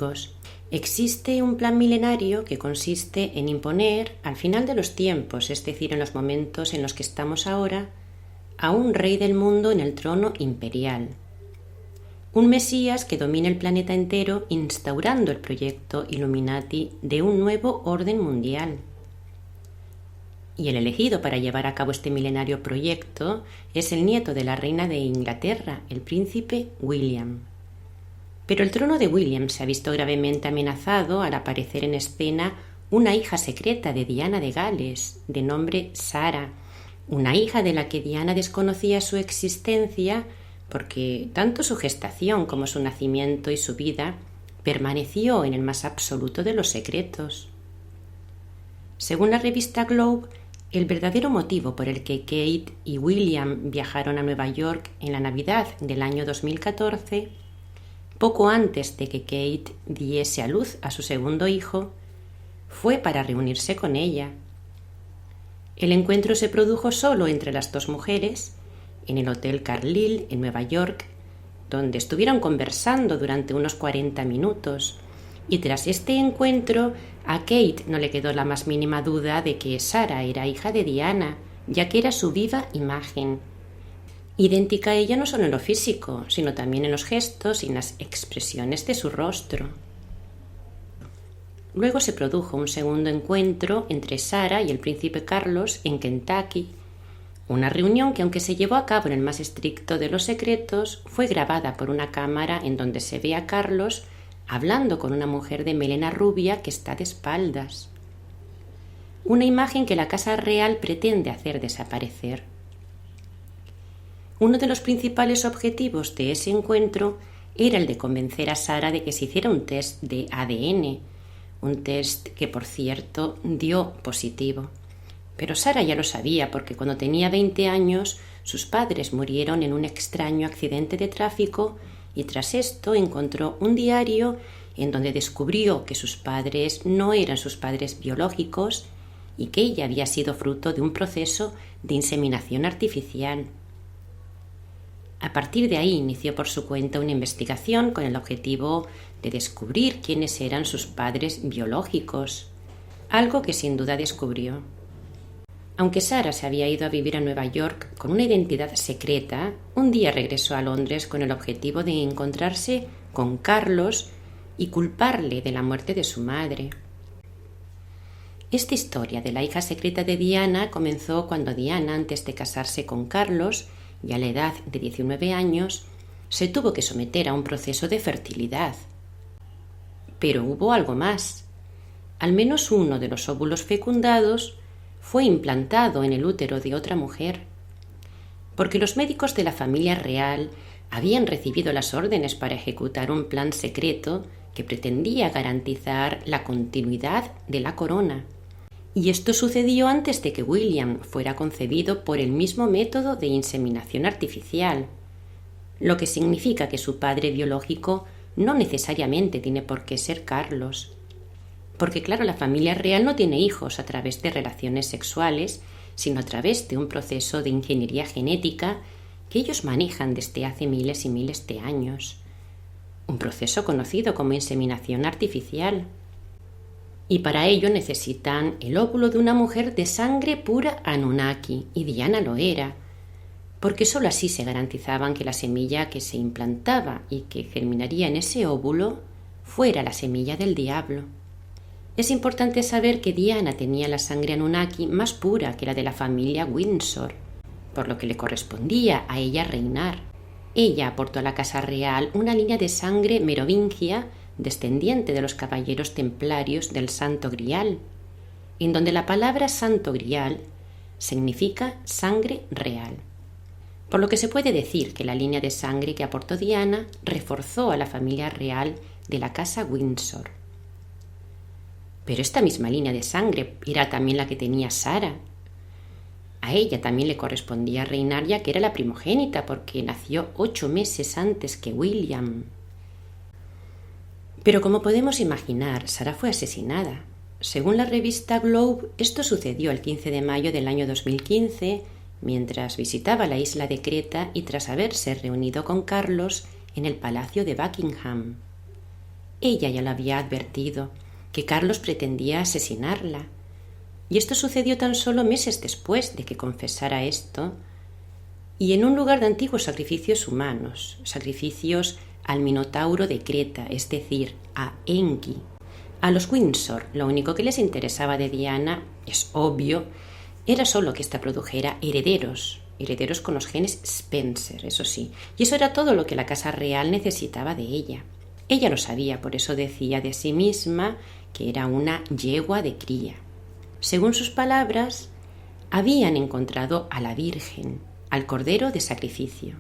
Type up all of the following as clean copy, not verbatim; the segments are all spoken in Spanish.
amigos, existe un plan milenario que consiste en imponer, al final de los tiempos, es decir, en los momentos en los que estamos ahora, a un rey del mundo en el trono imperial. Un Mesías que domine el planeta entero instaurando el proyecto Illuminati de un nuevo orden mundial. Y el elegido para llevar a cabo este milenario proyecto es el nieto de la reina de Inglaterra, el príncipe William. Pero el trono de William se ha visto gravemente amenazado al aparecer en escena una hija secreta de Diana de Gales, de nombre Sara, una hija de la que Diana desconocía su existencia porque tanto su gestación como su nacimiento y su vida permaneció en el más absoluto de los secretos. Según la revista Globe, el verdadero motivo por el que Kate y William viajaron a Nueva York en la Navidad del año 2014, poco antes de que Kate diese a luz a su segundo hijo, fue para reunirse con ella. El encuentro se produjo solo entre las dos mujeres en el Hotel Carlyle en Nueva York, donde estuvieron conversando durante unos 40 minutos, y tras este encuentro a Kate no le quedó la más mínima duda de que Sara era hija de Diana, ya que era su viva imagen. Idéntica a ella no solo en lo físico, sino también en los gestos y en las expresiones de su rostro. Luego se produjo un segundo encuentro entre Sara y el príncipe Carlos en Kentucky, una reunión que, aunque se llevó a cabo en el más estricto de los secretos, fue grabada por una cámara en donde se ve a Carlos hablando con una mujer de melena rubia que está de espaldas. Una imagen que la Casa Real pretende hacer desaparecer. Uno de los principales objetivos de ese encuentro era el de convencer a Sara de que se hiciera un test de ADN, un test que, por cierto, dio positivo. Pero Sara ya lo sabía porque cuando tenía 20 años sus padres murieron en un extraño accidente de tráfico y tras esto encontró un diario en donde descubrió que sus padres no eran sus padres biológicos y que ella había sido fruto de un proceso de inseminación artificial. A partir de ahí inició por su cuenta una investigación con el objetivo de descubrir quiénes eran sus padres biológicos, algo que sin duda descubrió. Aunque Sara se había ido a vivir a Nueva York con una identidad secreta, un día regresó a Londres con el objetivo de encontrarse con Carlos y culparle de la muerte de su madre. Esta historia de la hija secreta de Diana comenzó cuando Diana, antes de casarse con Carlos, y a la edad de 19 años, se tuvo que someter a un proceso de fertilidad. Pero hubo algo más. Al menos uno de los óvulos fecundados fue implantado en el útero de otra mujer, porque los médicos de la familia real habían recibido las órdenes para ejecutar un plan secreto que pretendía garantizar la continuidad de la corona. Y esto sucedió antes de que William fuera concebido por el mismo método de inseminación artificial, lo que significa que su padre biológico no necesariamente tiene por qué ser Carlos. Porque claro, la familia real no tiene hijos a través de relaciones sexuales, sino a través de un proceso de ingeniería genética que ellos manejan desde hace miles y miles de años. Un proceso conocido como inseminación artificial. Y para ello necesitan el óvulo de una mujer de sangre pura Anunnaki, y Diana lo era, porque sólo así se garantizaban que la semilla que se implantaba y que germinaría en ese óvulo fuera la semilla del diablo. Es importante saber que Diana tenía la sangre Anunnaki más pura que la de la familia Windsor, por lo que le correspondía a ella reinar. Ella aportó a la Casa Real una línea de sangre merovingia descendiente de los caballeros templarios del Santo Grial, en donde la palabra Santo Grial significa sangre real. Por lo que se puede decir que la línea de sangre que aportó Diana reforzó a la familia real de la Casa Windsor. Pero esta misma línea de sangre era también la que tenía Sara. A ella también le correspondía reinar ya que era la primogénita porque nació 8 meses antes que William. Pero como podemos imaginar, Sara fue asesinada. Según la revista Globe, esto sucedió el 15 de mayo del año 2015, mientras visitaba la isla de Creta y tras haberse reunido con Carlos en el Palacio de Buckingham. Ella ya lo había advertido, que Carlos pretendía asesinarla. Y esto sucedió tan solo meses después de que confesara esto, y en un lugar de antiguos sacrificios humanos, sacrificios al Minotauro de Creta, es decir, a Enki. A los Windsor lo único que les interesaba de Diana, es obvio, era solo que ésta produjera herederos con los genes Spencer, eso sí, y eso era todo lo que la casa real necesitaba de ella. Ella lo sabía, por eso decía de sí misma que era una yegua de cría. Según sus palabras, habían encontrado a la Virgen, al Cordero de Sacrificio.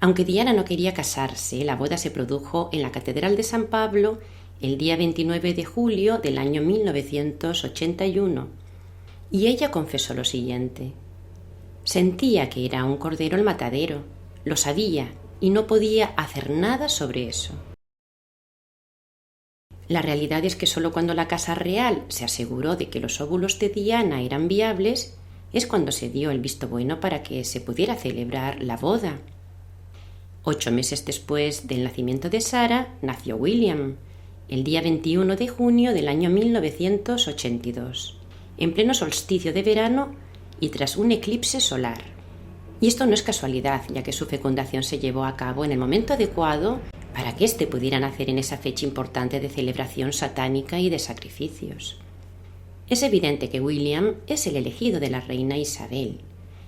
Aunque Diana no quería casarse, la boda se produjo en la Catedral de San Pablo el día 29 de julio del año 1981, y ella confesó lo siguiente: sentía que era un cordero el matadero, lo sabía y no podía hacer nada sobre eso. La realidad es que solo cuando la Casa Real se aseguró de que los óvulos de Diana eran viables es cuando se dio el visto bueno para que se pudiera celebrar la boda. 8 meses después del nacimiento de Sarah, nació William, el día 21 de junio del año 1982, en pleno solsticio de verano y tras un eclipse solar. Y esto no es casualidad, ya que su fecundación se llevó a cabo en el momento adecuado para que éste pudiera nacer en esa fecha importante de celebración satánica y de sacrificios. Es evidente que William es el elegido de la reina Isabel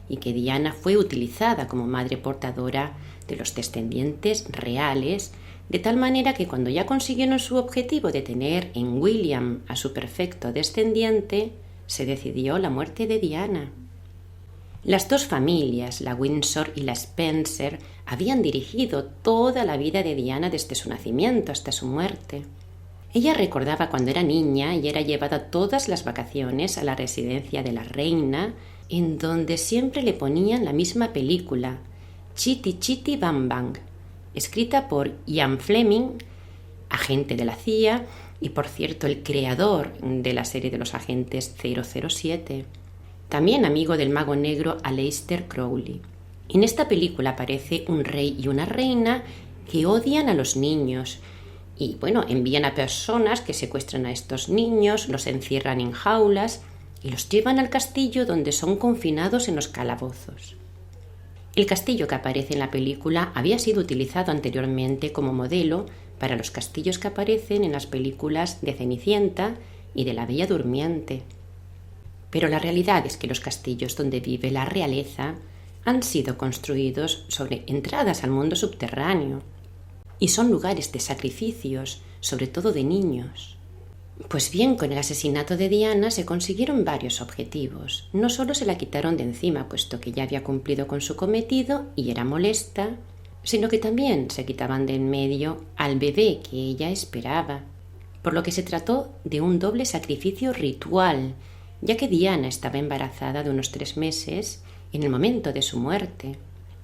y que Diana fue utilizada como madre portadora de los descendientes reales, de tal manera que cuando ya consiguieron su objetivo de tener en William a su perfecto descendiente, se decidió la muerte de Diana. Las dos familias, la Windsor y la Spencer, habían dirigido toda la vida de Diana desde su nacimiento hasta su muerte. Ella recordaba cuando era niña y era llevada todas las vacaciones a la residencia de la reina, en donde siempre le ponían la misma película, Chitty Chitty Bang Bang, escrita por Ian Fleming, agente de la CIA y, por cierto, el creador de la serie de los agentes 007, también amigo del mago negro Aleister Crowley. En esta película aparece un rey y una reina que odian a los niños y, envían a personas que secuestran a estos niños, los encierran en jaulas y los llevan al castillo donde son confinados en los calabozos. El castillo que aparece en la película había sido utilizado anteriormente como modelo para los castillos que aparecen en las películas de Cenicienta y de la Bella Durmiente. Pero la realidad es que los castillos donde vive la realeza han sido construidos sobre entradas al mundo subterráneo y son lugares de sacrificios, sobre todo de niños. Pues bien, con el asesinato de Diana se consiguieron varios objetivos. No solo se la quitaron de encima, puesto que ya había cumplido con su cometido y era molesta, sino que también se quitaban de en medio al bebé que ella esperaba, por lo que se trató de un doble sacrificio ritual, ya que Diana estaba embarazada de unos 3 meses en el momento de su muerte,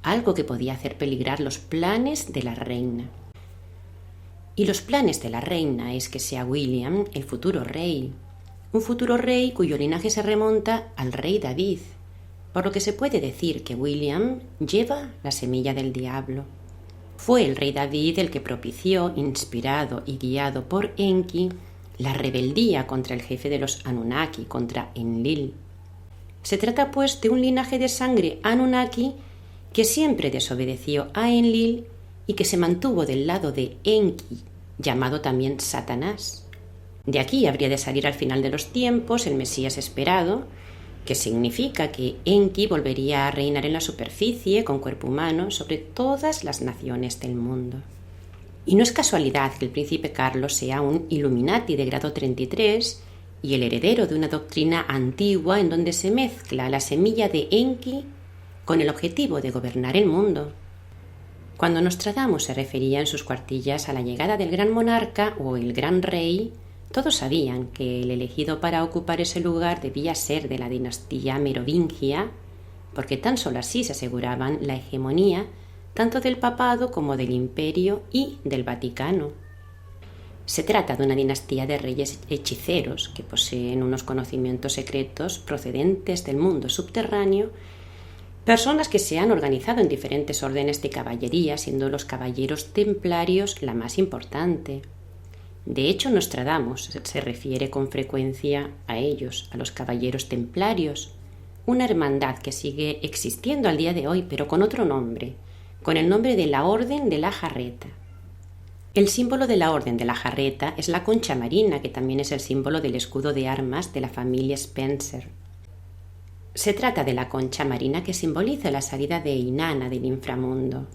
algo que podía hacer peligrar los planes de la reina. Y los planes de la reina es que sea William el futuro rey, un futuro rey cuyo linaje se remonta al rey David, por lo que se puede decir que William lleva la semilla del diablo. Fue el rey David el que propició, inspirado y guiado por Enki, la rebeldía contra el jefe de los Anunnaki, contra Enlil. Se trata pues de un linaje de sangre Anunnaki que siempre desobedeció a Enlil y que se mantuvo del lado de Enki, llamado también Satanás. De aquí habría de salir al final de los tiempos el Mesías esperado, que significa que Enki volvería a reinar en la superficie con cuerpo humano sobre todas las naciones del mundo. Y no es casualidad que el príncipe Carlos sea un Illuminati de grado 33 y el heredero de una doctrina antigua en donde se mezcla la semilla de Enki con el objetivo de gobernar el mundo. Cuando Nostradamus se refería en sus cuartillas a la llegada del gran monarca o el gran rey, todos sabían que el elegido para ocupar ese lugar debía ser de la dinastía merovingia, porque tan solo así se aseguraban la hegemonía tanto del papado como del imperio y del Vaticano. Se trata de una dinastía de reyes hechiceros que poseen unos conocimientos secretos procedentes del mundo subterráneo, personas que se han organizado en diferentes órdenes de caballería, siendo los caballeros templarios la más importante. De hecho, Nostradamus se refiere con frecuencia a ellos, a los caballeros templarios, una hermandad que sigue existiendo al día de hoy, pero con otro nombre, con el nombre de la Orden de la Jarreta. El símbolo de la Orden de la Jarreta es la concha marina, que también es el símbolo del escudo de armas de la familia Spencer. Se trata de la concha marina que simboliza la salida de Inanna del inframundo,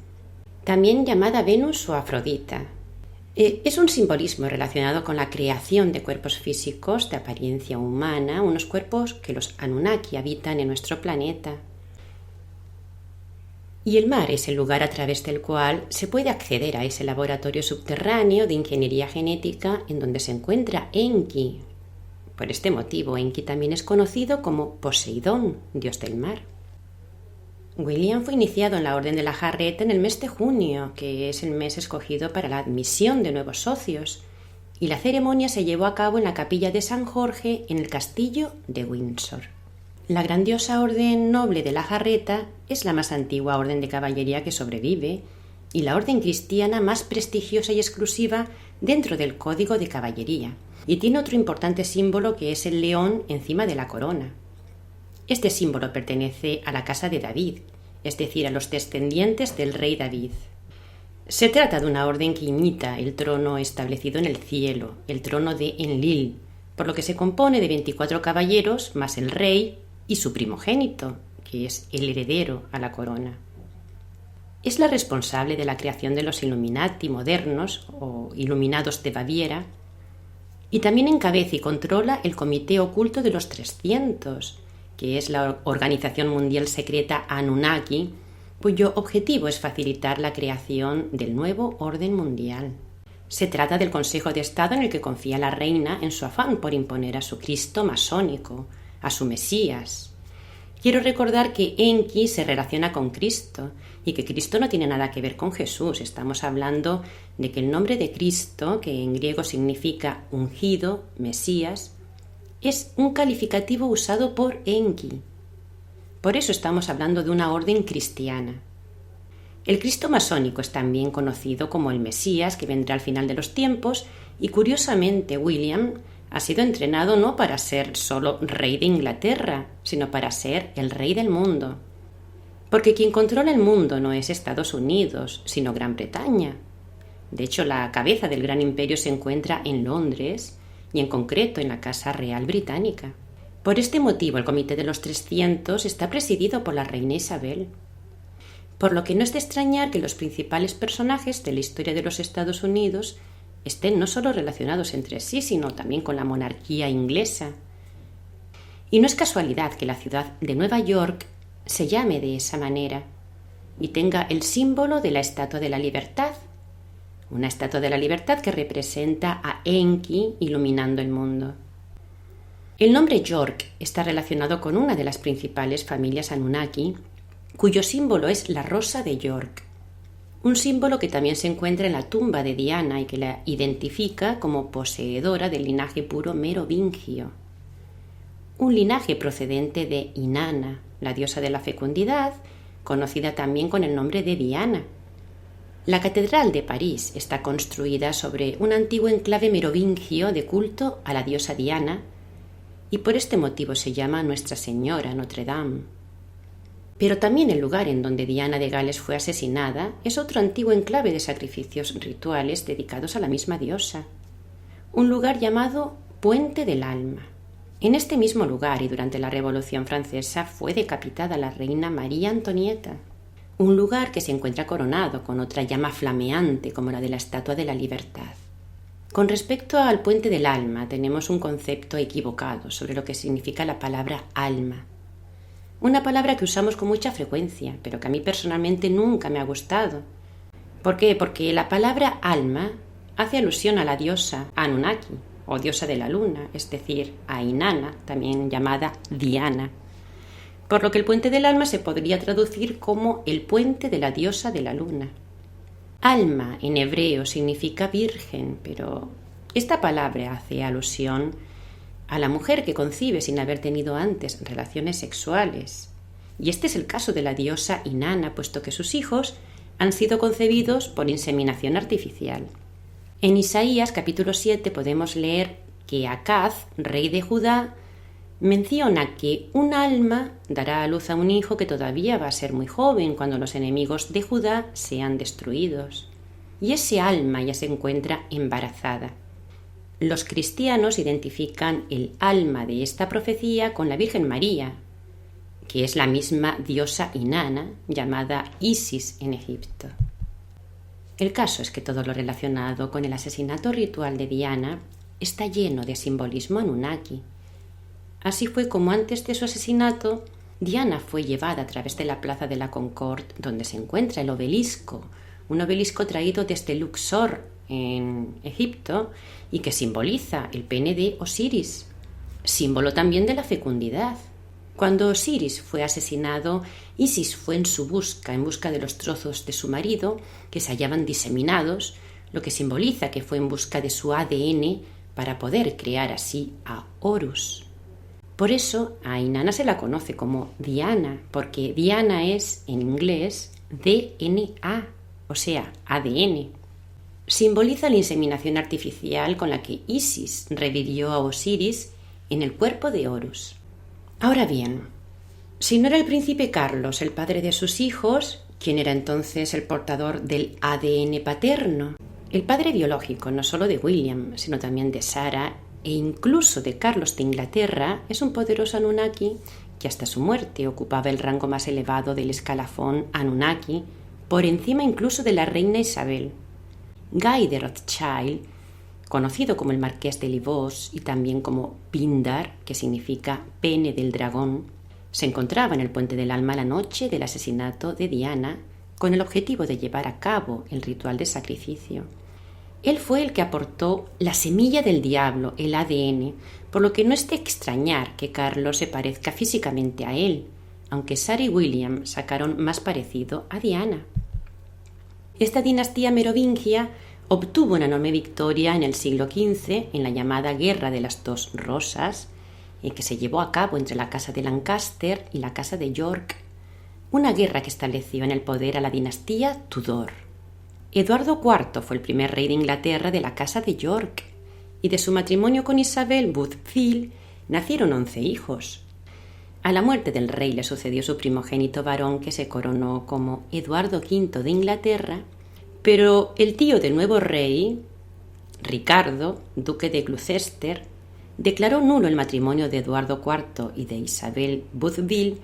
también llamada Venus o Afrodita. Es un simbolismo relacionado con la creación de cuerpos físicos de apariencia humana, unos cuerpos que los Anunnaki habitan en nuestro planeta. Y el mar es el lugar a través del cual se puede acceder a ese laboratorio subterráneo de ingeniería genética en donde se encuentra Enki. Por este motivo, Enki también es conocido como Poseidón, dios del mar. William fue iniciado en la Orden de la Jarreta en el mes de junio, que es el mes escogido para la admisión de nuevos socios, y la ceremonia se llevó a cabo en la capilla de San Jorge en el castillo de Windsor. La grandiosa Orden Noble de la Jarreta es la más antigua orden de caballería que sobrevive y la orden cristiana más prestigiosa y exclusiva dentro del Código de Caballería, y tiene otro importante símbolo que es el león encima de la corona. Este símbolo pertenece a la casa de David, es decir, a los descendientes del rey David. Se trata de una orden que imita el trono establecido en el cielo, el trono de Enlil, por lo que se compone de 24 caballeros más el rey y su primogénito, que es el heredero a la corona. Es la responsable de la creación de los Illuminati modernos o Iluminados de Baviera, y también encabeza y controla el Comité Oculto de los 300, que es la organización mundial secreta Anunnaki, cuyo objetivo es facilitar la creación del nuevo orden mundial. Se trata del Consejo de Estado en el que confía la reina en su afán por imponer a su Cristo masónico, a su Mesías. Quiero recordar que Enki se relaciona con Cristo y que Cristo no tiene nada que ver con Jesús. Estamos hablando de que el nombre de Cristo, que en griego significa ungido, Mesías, es un calificativo usado por Enki. Por eso estamos hablando de una orden cristiana. El Cristo masónico es también conocido como el Mesías, que vendrá al final de los tiempos, y curiosamente William ha sido entrenado no para ser solo rey de Inglaterra, sino para ser el rey del mundo. Porque quien controla el mundo no es Estados Unidos, sino Gran Bretaña. De hecho, la cabeza del gran imperio se encuentra en Londres y en concreto en la Casa Real Británica. Por este motivo, el Comité de los 300 está presidido por la reina Isabel. Por lo que no es de extrañar que los principales personajes de la historia de los Estados Unidos estén no solo relacionados entre sí, sino también con la monarquía inglesa. Y no es casualidad que la ciudad de Nueva York se llame de esa manera y tenga el símbolo de la Estatua de la Libertad, una Estatua de la Libertad que representa a Enki iluminando el mundo. El nombre York está relacionado con una de las principales familias Anunnaki, cuyo símbolo es la rosa de York, un símbolo que también se encuentra en la tumba de Diana y que la identifica como poseedora del linaje puro merovingio, un linaje procedente de Inanna, la diosa de la fecundidad, conocida también con el nombre de Diana. La Catedral de París está construida sobre un antiguo enclave merovingio de culto a la diosa Diana y por este motivo se llama Nuestra Señora Notre Dame. Pero también el lugar en donde Diana de Gales fue asesinada es otro antiguo enclave de sacrificios rituales dedicados a la misma diosa, un lugar llamado Puente del Alma. En este mismo lugar y durante la Revolución Francesa fue decapitada la reina María Antonieta, un lugar que se encuentra coronado con otra llama flameante como la de la Estatua de la Libertad. Con respecto al Puente del Alma, tenemos un concepto equivocado sobre lo que significa la palabra alma. Una palabra que usamos con mucha frecuencia, pero que a mí personalmente nunca me ha gustado. ¿Por qué? Porque la palabra alma hace alusión a la diosa Anunnaki, o diosa de la luna, es decir, a Inanna, también llamada Diana. Por lo que el Puente del Alma se podría traducir como el puente de la diosa de la luna. Alma en hebreo significa virgen, pero esta palabra hace alusión a la mujer que concibe sin haber tenido antes relaciones sexuales. Y este es el caso de la diosa Inanna, puesto que sus hijos han sido concebidos por inseminación artificial. En Isaías capítulo 7 podemos leer que Acaz, rey de Judá, menciona que un alma dará a luz a un hijo que todavía va a ser muy joven cuando los enemigos de Judá sean destruidos. Y ese alma ya se encuentra embarazada. Los cristianos identifican el alma de esta profecía con la Virgen María, que es la misma diosa Inanna llamada Isis en Egipto. El caso es que todo lo relacionado con el asesinato ritual de Diana está lleno de simbolismo anunnaki. Así fue como antes de su asesinato, Diana fue llevada a través de la plaza de la Concorde, donde se encuentra el obelisco, un obelisco traído desde Luxor, en Egipto, y que simboliza el pene de Osiris, símbolo también de la fecundidad. Cuando Osiris fue asesinado, Isis fue en busca de los trozos de su marido que se hallaban diseminados, lo que simboliza que fue en busca de su ADN para poder crear así a Horus. Por eso a Inanna se la conoce como Diana, porque Diana es en inglés DNA, o sea, ADN. Simboliza la inseminación artificial con la que Isis revivió a Osiris en el cuerpo de Horus. Ahora bien, si no era el príncipe Carlos el padre de sus hijos, ¿quién era entonces el portador del ADN paterno? El padre biológico, no solo de William, sino también de Sara e incluso de Carlos de Inglaterra, es un poderoso Anunnaki que hasta su muerte ocupaba el rango más elevado del escalafón Anunnaki, por encima incluso de la reina Isabel. Guy de Rothschild, conocido como el Marqués de Livos y también como Pindar, que significa pene del dragón, se encontraba en el Puente del Alma la noche del asesinato de Diana con el objetivo de llevar a cabo el ritual de sacrificio. Él fue el que aportó la semilla del diablo, el ADN, por lo que no es de extrañar que Carlos se parezca físicamente a él, aunque Sara y William sacaron más parecido a Diana. Esta dinastía merovingia obtuvo una enorme victoria en el siglo XV en la llamada Guerra de las Dos Rosas, que se llevó a cabo entre la casa de Lancaster y la casa de York, una guerra que estableció en el poder a la dinastía Tudor. Eduardo IV fue el primer rey de Inglaterra de la casa de York, y de su matrimonio con Isabel Woodville nacieron 11 hijos. A la muerte del rey le sucedió su primogénito varón, que se coronó como Eduardo V de Inglaterra, pero el tío del nuevo rey, Ricardo, duque de Gloucester, declaró nulo el matrimonio de Eduardo IV y de Isabel Woodville,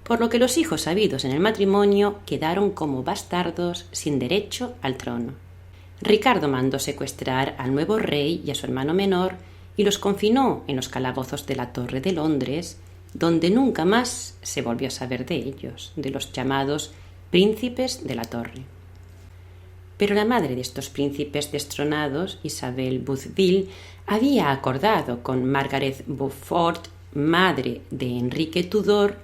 por lo que los hijos habidos en el matrimonio quedaron como bastardos sin derecho al trono. Ricardo mandó secuestrar al nuevo rey y a su hermano menor y los confinó en los calabozos de la Torre de Londres, donde nunca más se volvió a saber de ellos, de los llamados príncipes de la Torre. Pero la madre de estos príncipes destronados, Isabel Woodville, había acordado con Margaret Beaufort, madre de Enrique Tudor,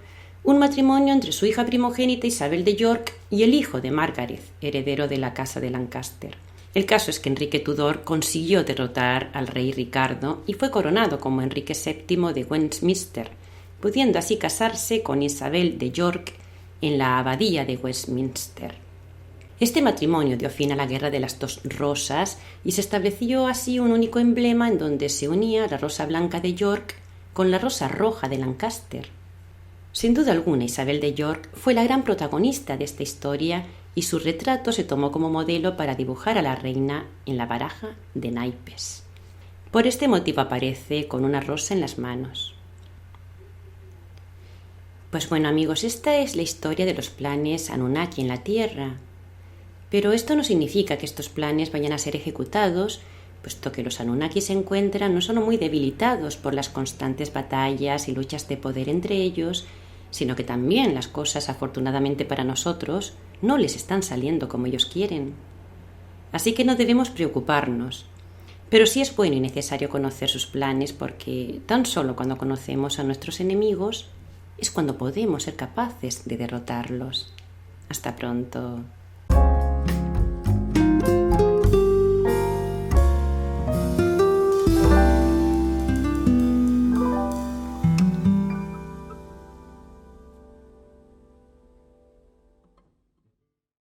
un matrimonio entre su hija primogénita Isabel de York y el hijo de Margaret, heredero de la casa de Lancaster. El caso es que Enrique Tudor consiguió derrotar al rey Ricardo y fue coronado como Enrique VII de Westminster, pudiendo así casarse con Isabel de York en la abadía de Westminster. Este matrimonio dio fin a la Guerra de las Dos Rosas y se estableció así un único emblema en donde se unía la rosa blanca de York con la rosa roja de Lancaster. Sin duda alguna, Isabel de York fue la gran protagonista de esta historia y su retrato se tomó como modelo para dibujar a la reina en la baraja de naipes. Por este motivo aparece con una rosa en las manos. Pues bueno, amigos, esta es la historia de los planes Anunnaki en la Tierra. Pero esto no significa que estos planes vayan a ser ejecutados, puesto que los Anunnaki se encuentran no solo muy debilitados por las constantes batallas y luchas de poder entre ellos, sino que también las cosas, afortunadamente para nosotros, no les están saliendo como ellos quieren. Así que no debemos preocuparnos. Pero sí es bueno y necesario conocer sus planes, porque tan solo cuando conocemos a nuestros enemigos es cuando podemos ser capaces de derrotarlos. Hasta pronto.